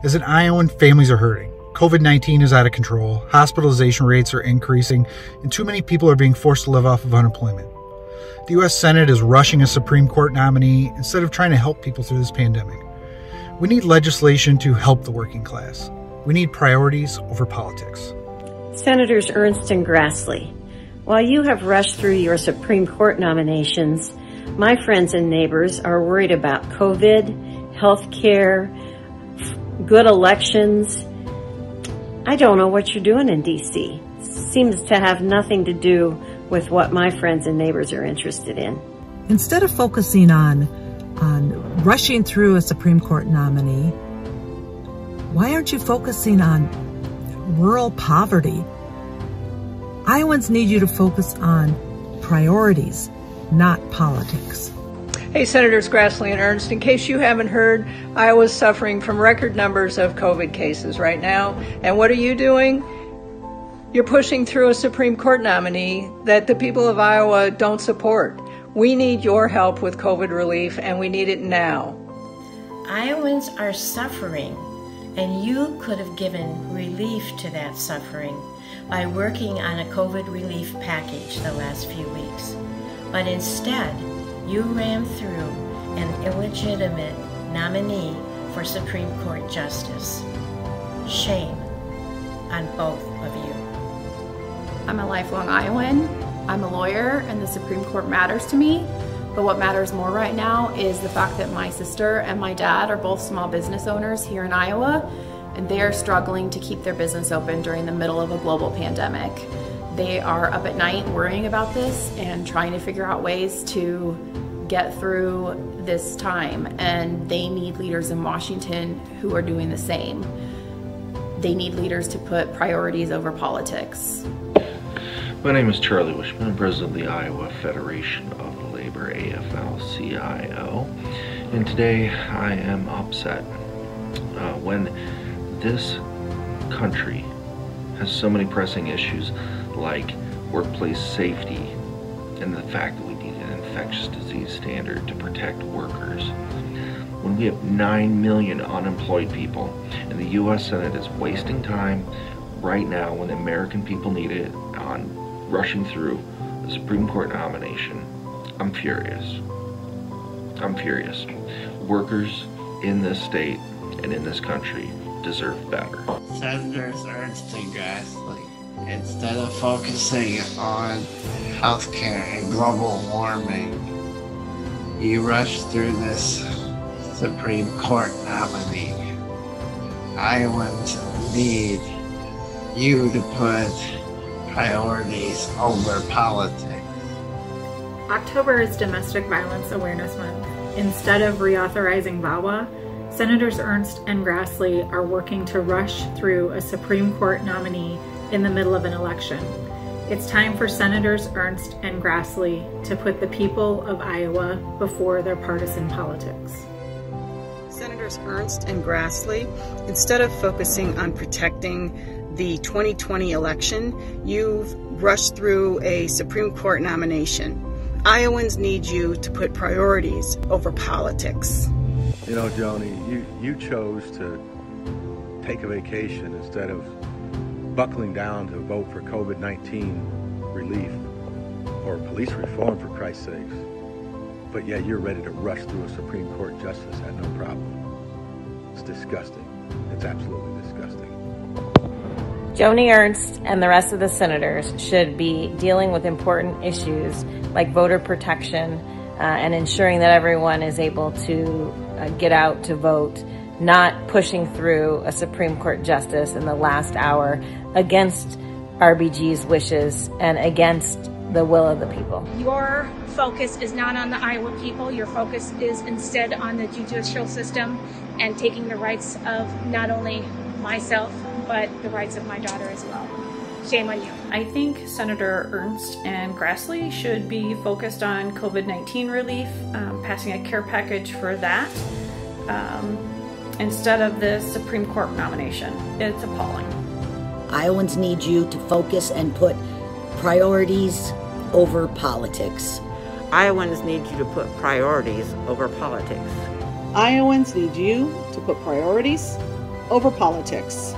As an Iowan, families are hurting. COVID-19 is out of control, hospitalization rates are increasing, and too many people are being forced to live off of unemployment. The U.S. Senate is rushing a Supreme Court nominee instead of trying to help people through this pandemic. We need legislation to help the working class. We need priorities over politics. Senators Ernst and Grassley, while you have rushed through your Supreme Court nominations, my friends and neighbors are worried about COVID, health care, good elections. I don't know what you're doing in D.C. Seems to have nothing to do with what my friends and neighbors are interested in. Instead of focusing on rushing through a Supreme Court nominee, why aren't you focusing on rural poverty? Iowans need you to focus on priorities, not politics. Hey, Senators Grassley and Ernst, in case you haven't heard, Iowa's suffering from record numbers of COVID cases right now. And what are you doing? You're pushing through a Supreme Court nominee that the people of Iowa don't support. We need your help with COVID relief, and we need it now. Iowans are suffering, and you could have given relief to that suffering by working on a COVID relief package the last few weeks. But instead, you ran through an illegitimate nominee for Supreme Court Justice. Shame on both of you. I'm a lifelong Iowan. I'm a lawyer, and the Supreme Court matters to me. But what matters more right now is the fact that my sister and my dad are both small business owners here in Iowa, and they are struggling to keep their business open during the middle of a global pandemic. They are up at night worrying about this and trying to figure out ways to get through this time, and they need leaders in Washington who are doing the same. They need leaders to put priorities over politics. My name is Charlie Wishman, President of the Iowa Federation of Labor, AFL-CIO, and today I am upset when this country has so many pressing issues like workplace safety and the fact that we need an infectious disease standard to protect workers. When we have 9 million unemployed people and the U.S. Senate is wasting time right now when the American people need it on rushing through the Supreme Court nomination, I'm furious. I'm furious. Workers in this state and in this country deserve better. Senators Ernst and Grassley, instead of focusing on healthcare and global warming, you rush through this Supreme Court nominee. Iowans need you to put priorities over politics. October is Domestic Violence Awareness Month. Instead of reauthorizing VAWA, Senators Ernst and Grassley are working to rush through a Supreme Court nominee in the middle of an election. It's time for Senators Ernst and Grassley to put the people of Iowa before their partisan politics. Senators Ernst and Grassley, instead of focusing on protecting the 2020 election, you've rushed through a Supreme Court nomination. Iowans need you to put priorities over politics. You know, Joni, you chose to take a vacation instead of buckling down to vote for COVID-19 relief or police reform, for Christ's sakes. But yet you're ready to rush through a Supreme Court justice at no problem. It's disgusting. It's absolutely disgusting. Joni Ernst and the rest of the senators should be dealing with important issues like voter protection and ensuring that everyone is able to get out to vote, not pushing through a Supreme Court justice in the last hour against RBG's wishes and against the will of the people. Your focus is not on the Iowa people. Your focus is instead on the judicial system and taking the rights of not only myself, but the rights of my daughter as well. Shame on you. I think Senator Ernst and Grassley should be focused on COVID-19 relief, passing a care package for that, instead of the Supreme Court nomination. It's appalling. Iowans need you to focus and put priorities over politics. Iowans need you to put priorities over politics. Iowans need you to put priorities over politics.